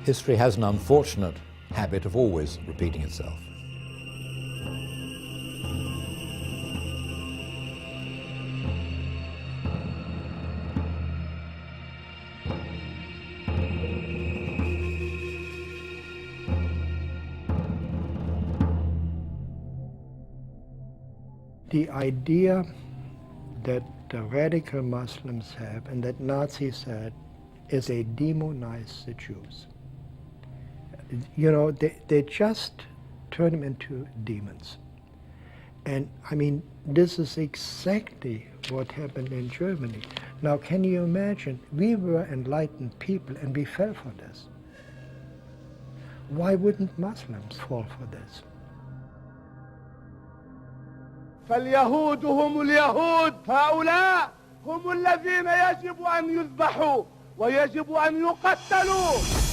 History has an unfortunate habit of always repeating itself. The idea that the radical Muslims have and that Nazis had is they demonize the Jews. You know, they just turn them into demons. And I mean, this is exactly what happened in Germany. Now, can you imagine? We were enlightened people and we fell for this. Why wouldn't Muslims fall for this? فاليهود هم اليهود هؤلاء هم الذين يجب أن يذبحوا ويجب أن يقتلوا.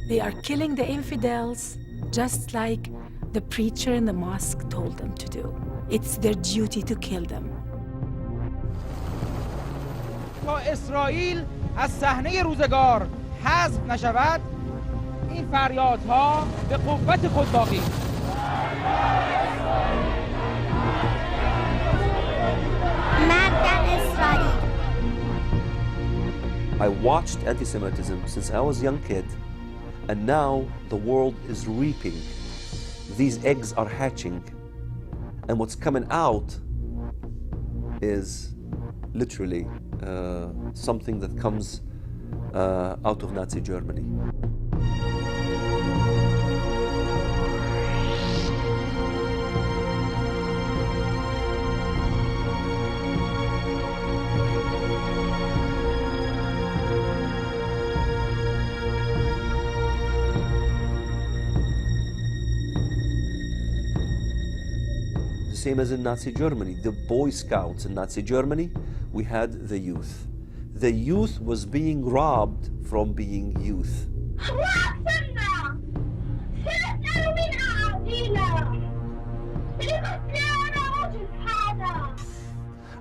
They are killing the infidels just like the preacher in the mosque told them to do. It's their duty to kill them. تا اسرائیل از صحنه روزگار حذف نشود، این فریادها به قوت خود باقی. مردن اسرائیل. I watched anti-Semitism since I was a young kid, and now the world is reaping. These eggs are hatching, and what's coming out is literally something that comes out of Nazi Germany. Same as in Nazi Germany, the Boy Scouts in Nazi Germany, we had the youth. The youth was being robbed from being youth.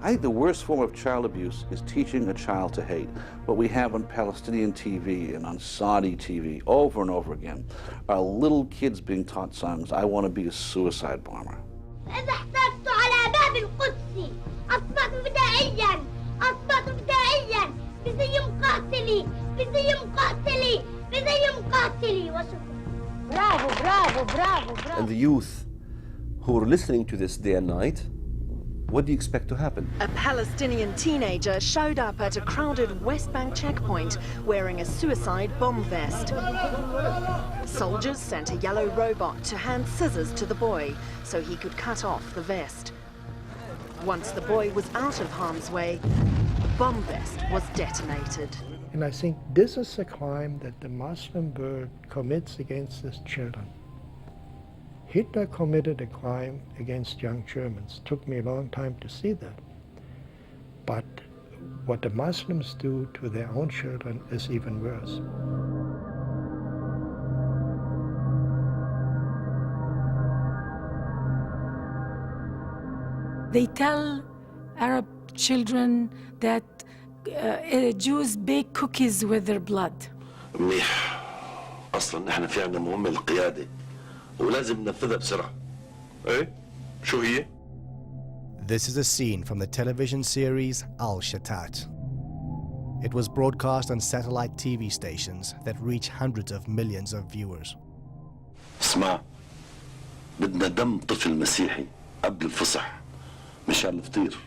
I think the worst form of child abuse is teaching a child to hate. What we have on Palestinian TV and on Saudi TV over and over again are little kids being taught songs, I want to be a suicide bomber. إذا احتجت على باب القدس أصبحت فدائيا أصبحت فدائيا بزي مقاتلي بزي مقاتلي بزي مقاتلي وشكرا. برافو برافو برافو برافو. And the youth who are listening to this day and night, what do you expect to happen? A Palestinian teenager showed up at a crowded West Bank checkpoint wearing a suicide bomb vest. Soldiers sent a yellow robot to hand scissors to the boy so he could cut off the vest. Once the boy was out of harm's way, the bomb vest was detonated. And I think this is a crime that the Muslim world commits against its children. Hitler committed a crime against young Germans. Took me a long time to see that. But what the Muslims do to their own children is even worse. They tell Arab children that Jews bake cookies with their blood. منيح. أصلاً إحنا في عنا مهمة القيادة ولازم ننفذها بسرعة. إيه؟ شو هي؟ This is a scene from the television series Al-Shatat. It was broadcast on satellite TV stations that reach hundreds of millions of viewers. اسمع، بدنا دم طفل مسيحي قبل الفصح مشان الفطير.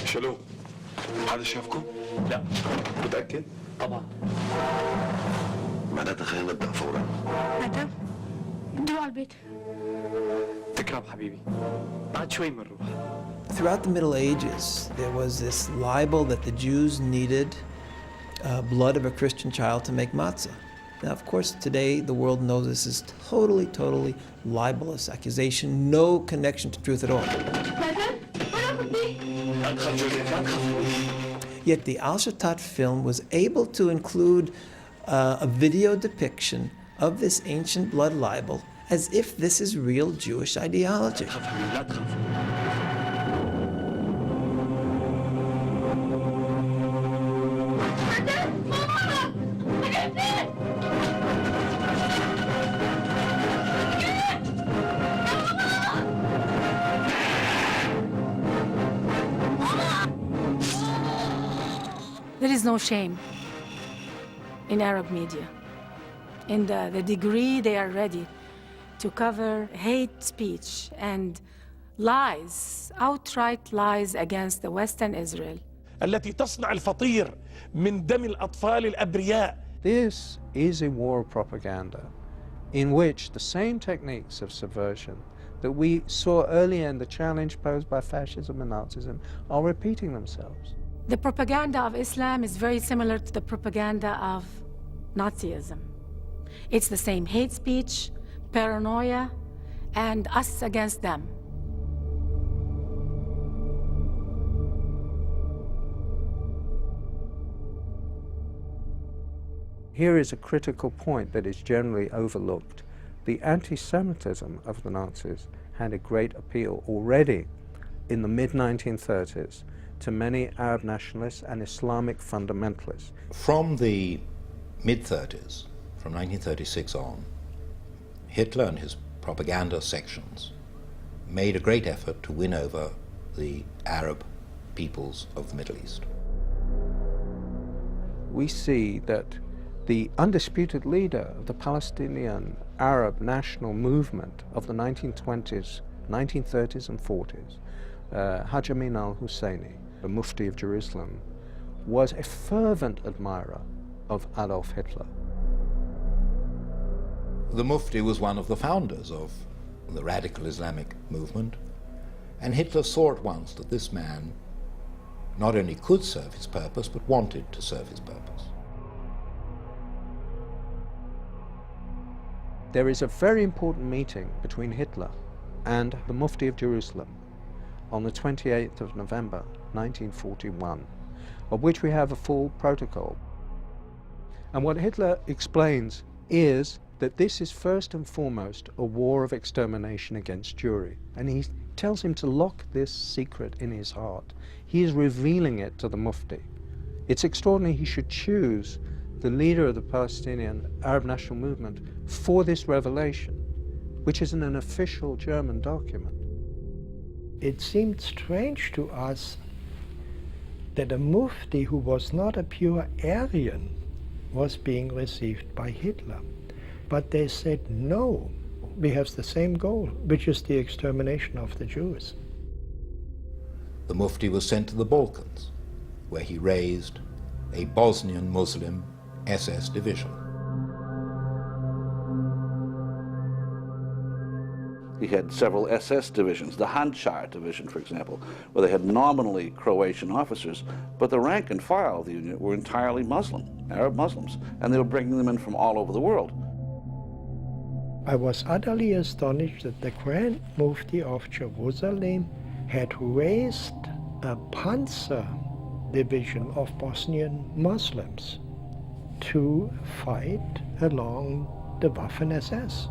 شالوم حدا شافكم؟ لا. متأكد؟ طبعا. معناتها خلينا نبدأ فورا. مدام ندوق على البيت. تكرم حبيبي. بعد شوي بنروح. Throughout the Middle Ages, there was this libel that the Jews needed blood of a Christian child to make matzah. Now, of course, today the world knows this is totally libelous accusation, no connection to truth at all. Yet the Al-Shatat film was able to include a video depiction of this ancient blood libel as if this is real Jewish ideology. There is no shame in Arab media. In the degree they are ready to cover hate speech and lies, outright lies against the Western Israel. التي تصنع الفطير من دم الأطفال الأبرياء. This is a war of propaganda in which the same techniques of subversion that we saw earlier in the challenge posed by fascism and Nazism are repeating themselves. The propaganda of Islam is very similar to the propaganda of Nazism. It's the same hate speech, paranoia, and us against them. Here is a critical point that is generally overlooked. The anti-Semitism of the Nazis had a great appeal already in the mid-1930s to many Arab nationalists and Islamic fundamentalists. From the mid-30s, from 1936 on, Hitler and his propaganda sections made a great effort to win over the Arab peoples of the Middle East. We see that the undisputed leader of the Palestinian Arab national movement of the 1920s, 1930s and 40s, Haj Amin al-Husseini, the Mufti of Jerusalem, was a fervent admirer of Adolf Hitler. The Mufti was one of the founders of the radical Islamic movement, and Hitler saw at once that this man not only could serve his purpose, but wanted to serve his purpose. There is a very important meeting between Hitler and the Mufti of Jerusalem on the 28th of November 1941, of which we have a full protocol. And what Hitler explains is that this is first and foremost a war of extermination against Jewry. And he tells him to lock this secret in his heart. He is revealing it to the Mufti. It's extraordinary he should choose the leader of the Palestinian Arab National Movement for this revelation, which is in an official German document. It seemed strange to us that a Mufti who was not a pure Aryan was being received by Hitler. But they said, no, we have the same goal, which is the extermination of the Jews. The Mufti was sent to the Balkans, where he raised a Bosnian Muslim SS division. He had several SS divisions, the Handschar division, for example, where they had nominally Croatian officers, but the rank and file of the unit were entirely Muslim, Arab Muslims, and they were bringing them in from all over the world. I was utterly astonished that the Grand Mufti of Jerusalem had raised a Panzer division of Bosnian Muslims to fight along the Waffen-SS.